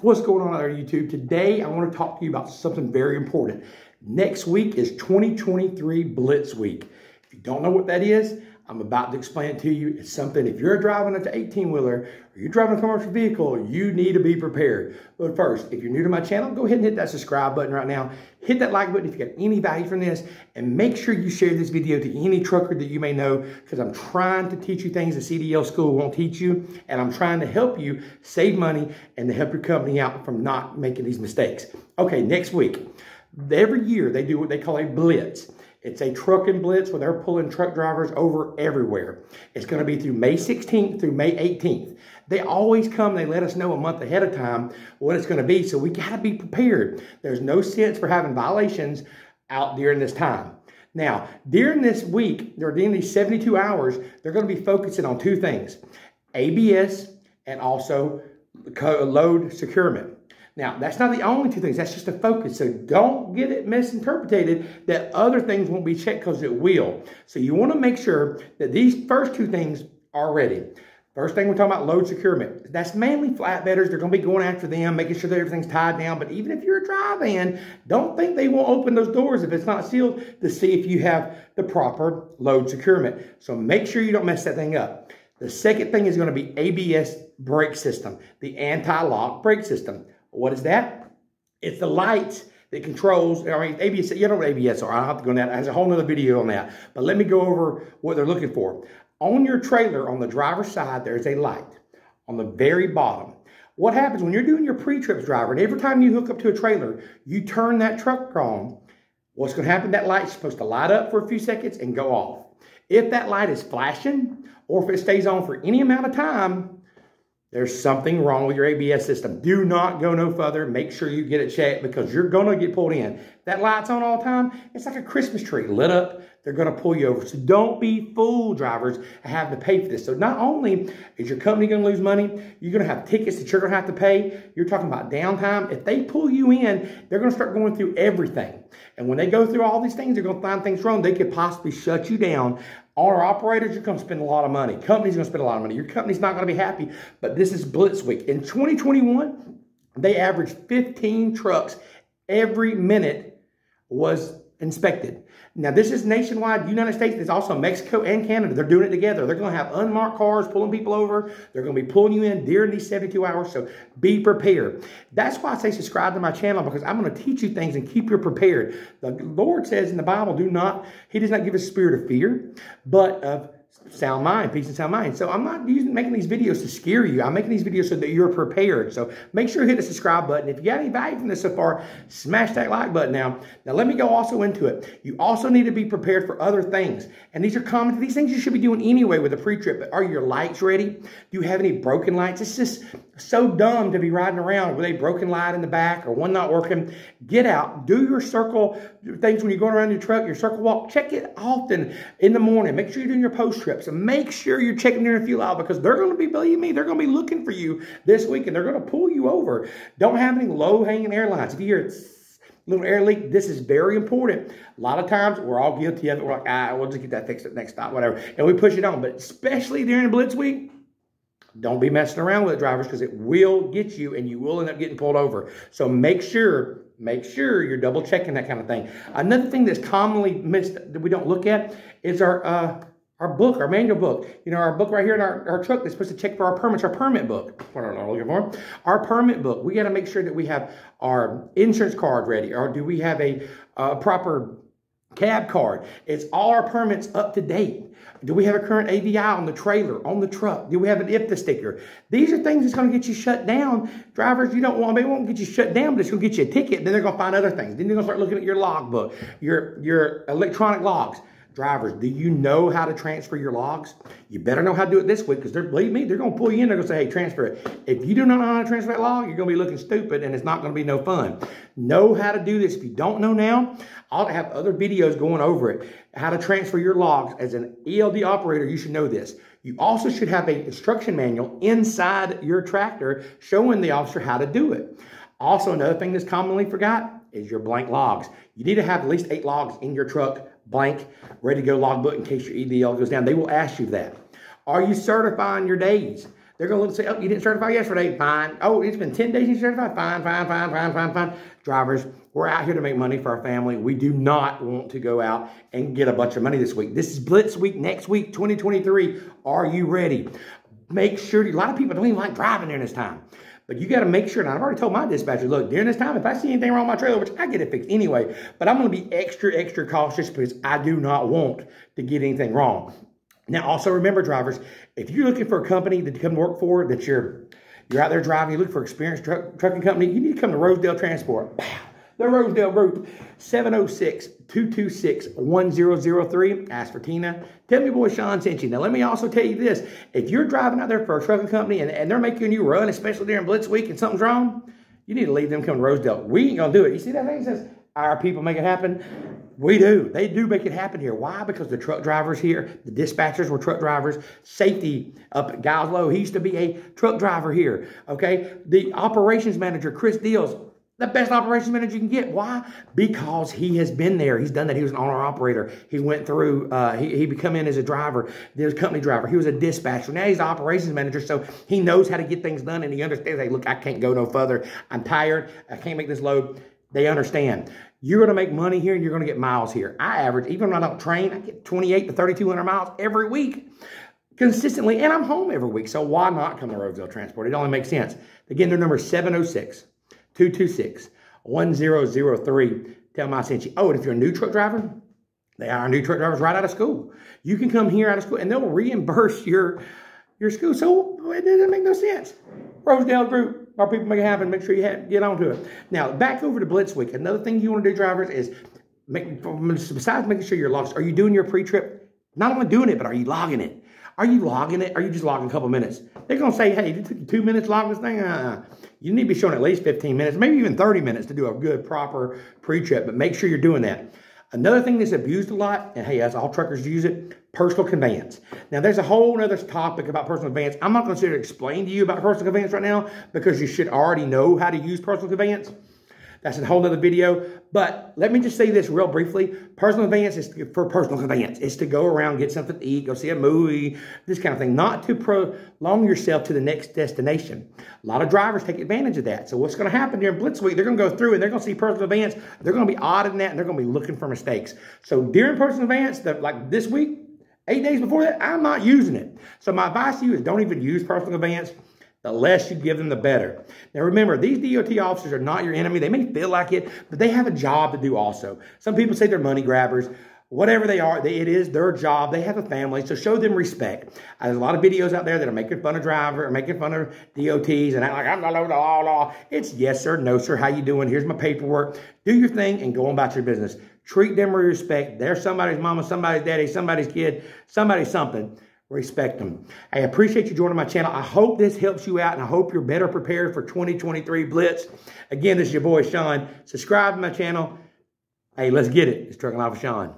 What's going on out there, YouTube? Today, I want to talk to you about something very important. Next week is 2023 Blitz Week. If you don't know what that is, I'm about to explain it to you. It's something, if you're driving an 18-wheeler or you're driving a commercial vehicle, you need to be prepared. But first, if you're new to my channel, go ahead and hit that subscribe button right now. Hit that like button if you got any value from this, and make sure you share this video to any trucker that you may know, because I'm trying to teach you things the CDL school won't teach you, and I'm trying to help you save money and to help your company out from not making these mistakes. Okay, next week, every year they do what they call a blitz. It's a trucking blitz where they're pulling truck drivers over everywhere. It's going to be through May 16th through May 18th. They always come, they let us know a month ahead of time what it's going to be, so we got to be prepared. There's no sense for having violations out during this time. Now, during this week, or during these 72 hours, they're going to be focusing on two things: ABS and also load securement. Now, that's not the only two things. That's just a focus. So don't get it misinterpreted that other things won't be checked, because it will. So you want to make sure that these first two things are ready. First thing, we're talking about load securement. That's mainly flatbedders. They're going to be going after them, making sure that everything's tied down. But even if you're a dry van, don't think they won't open those doors if it's not sealed to see if you have the proper load securement. So make sure you don't mess that thing up. The second thing is going to be ABS brake system, the anti-lock brake system. What is that? It's the lights that controls, I mean, ABS, you know what ABS are. I'll have to go on that. There's a whole nother video on that. But let me go over what they're looking for. On your trailer, on the driver's side, there's a light on the very bottom. What happens when you're doing your pre-trips, driver, and every time you hook up to a trailer, you turn that truck on, what's going to happen? That light's supposed to light up for a few seconds and go off. If that light is flashing, or if it stays on for any amount of time, there's something wrong with your ABS system. Do not go no further. Make sure you get it checked, because you're going to get pulled in. That light's on all the time. It's like a Christmas tree lit up. They're going to pull you over. So don't be fooled, drivers, and have to pay for this. So not only is your company going to lose money, you're going to have tickets that you're going to have to pay. You're talking about downtime. If they pull you in, they're going to start going through everything. And when they go through all these things, they're going to find things wrong. They could possibly shut you down. Owner operators, you're going to spend a lot of money. Company's going to spend a lot of money. Your company's not going to be happy. But this is Blitz Week. In 2021, they averaged 15 trucks every minute was inspected. Now, this is nationwide, United States. It's also Mexico and Canada. They're doing it together. They're going to have unmarked cars pulling people over. They're going to be pulling you in during these 72 hours, so be prepared. That's why I say subscribe to my channel, because I'm going to teach you things and keep you prepared. The Lord says in the Bible, He does not give us a spirit of fear, but of sound mind, peace and sound mind. So I'm not making these videos to scare you. I'm making these videos so that you're prepared. So make sure you hit the subscribe button. If you got any value from this so far, smash that like button now. Now let me go also into it. You also need to be prepared for other things. And these are common. These things you should be doing anyway with a pre-trip. But are your lights ready? Do you have any broken lights? It's just so dumb to be riding around with a broken light in the back or one not working. Get out. Do your circle things when you're going around your truck, your circle walk. Check it often in the morning. Make sure you're doing your post trips. And make sure you're checking your fuel out, because they're going to be, believe me, they're going to be looking for you this week, and they're going to pull you over. Don't have any low-hanging airlines. If you hear a little air leak, this is very important. A lot of times, we're all guilty of it. We're like, we'll just get that fixed at next stop, whatever. And we push it on. But especially during Blitz Week, don't be messing around with it, drivers, because it will get you, and you will end up getting pulled over. So make sure you're double checking that kind of thing. Another thing that's commonly missed that we don't look at is our book, our manual book. You know, our book right here in our truck that's supposed to check for our permits, our permit book. What am I looking for? Our permit book. We got to make sure that we have our insurance card ready, or do we have a proper cab card? It's all our permits up to date. Do we have a current AVI on the trailer, on the truck? Do we have an IFTA sticker? These are things that's going to get you shut down. Drivers, you don't want, they won't get you shut down, but it's going to get you a ticket. Then they're going to find other things. Then they're going to start looking at your logbook, your electronic logs. Drivers, do you know how to transfer your logs? You better know how to do it this week, because believe me, they're going to pull you in. They're going to say, hey, transfer it. If you do not know how to transfer that log, you're going to be looking stupid, and it's not going to be no fun. Know how to do this. If you don't know now, I'll have other videos going over it. How to transfer your logs. As an ELD operator, you should know this. You also should have an instruction manual inside your tractor showing the officer how to do it. Also, another thing that's commonly forgot is your blank logs. You need to have at least 8 logs in your truck, blank, ready to go logbook in case your EDL goes down. They will ask you that. Are you certifying your days? They're going to look and say, oh, you didn't certify yesterday. Fine. Oh, it's been 10 days you certified. Fine. Drivers, we're out here to make money for our family. We do not want to go out and get a bunch of money this week. This is Blitz Week next week, 2023. Are you ready? Make sure, a lot of people don't even like driving during this time. But you got to make sure, and I've already told my dispatcher, look, during this time, if I see anything wrong with my trailer, which I get it fixed anyway, but I'm going to be extra cautious because I do not want to get anything wrong. Now, also remember, drivers, if you're looking for a company to come work for, that you're out there driving, you look for an experienced trucking company, you need to come to Rosedale Transport. The Rosedale Group, 706-226-1003. Ask for Tina. Tell me boy Shawn sent you. Now, let me also tell you this. If you're driving out there for a trucking company and they're making you run, especially during Blitz Week and something's wrong, you need to leave them come to Rosedale. We ain't going to do it. You see that thing that says, our people make it happen? We do. They do make it happen here. Why? Because the truck drivers here, the dispatchers were truck drivers. Safety up at Goslow, he used to be a truck driver here. Okay? The operations manager, Chris Deals, the best operations manager you can get. Why? Because he has been there. He's done that. He was an owner-operator. He went through, he became in as a driver. There's a company driver. He was a dispatcher. Now he's an operations manager, so he knows how to get things done, and he understands, hey, look, I can't go no further. I'm tired. I can't make this load. They understand. You're going to make money here, and you're going to get miles here. I average, even when I don't train, I get 28 to 3,200 miles every week consistently, and I'm home every week, so why not come to Rosedale Transport? It only makes sense. Again, their number is 706-226-1003. Tell them I sent you. Oh, and if you're a new truck driver, they are new truck drivers right out of school. You can come here out of school, and they'll reimburse your school. So it doesn't make no sense. Rosedale Group, our people make it happen. Make sure you get onto it. Now, back over to Blitz Week. Another thing you want to do, drivers, is besides making sure you're logged, are you doing your pre-trip? Not only doing it, but are you logging it? Are you logging it? Are you just logging a couple minutes? They're going to say, hey, it took you 2 minutes to log this thing? You need to be showing at least 15 minutes, maybe even 30 minutes to do a good, proper pre-trip, but make sure you're doing that. Another thing that's abused a lot, and hey, as all truckers use it, personal conveyance. Now, there's a whole other topic about personal conveyance. I'm not going to explain to you about personal conveyance right now because you should already know how to use personal conveyance. That's a whole other video. But let me just say this real briefly. Personal conveyance is for personal conveyance. It's to go around, get something to eat, go see a movie, this kind of thing. Not to prolong yourself to the next destination. A lot of drivers take advantage of that. So what's going to happen during Blitz Week, they're going to go through and they're going to see personal conveyance. They're going to be auditing that and they're going to be looking for mistakes. So during personal conveyance, like this week, 8 days before that, I'm not using it. So my advice to you is don't even use personal conveyance. The less you give them, the better. Now remember, these DOT officers are not your enemy. They may feel like it, but they have a job to do also. Some people say they're money grabbers. Whatever they are, it is their job. They have a family, so show them respect. There's a lot of videos out there that are making fun of driver, or making fun of DOTs, and act like, I'm not over the law. It's yes, sir, no, sir, how you doing? Here's my paperwork. Do your thing and go on about your business. Treat them with respect. They're somebody's mama, somebody's daddy, somebody's kid, somebody's something. Respect them. I appreciate you joining my channel. I hope this helps you out, and I hope you're better prepared for 2023 Blitz. Again, this is your boy, Shawn. Subscribe to my channel. Hey, let's get it. It's Trucking Life with Shawn.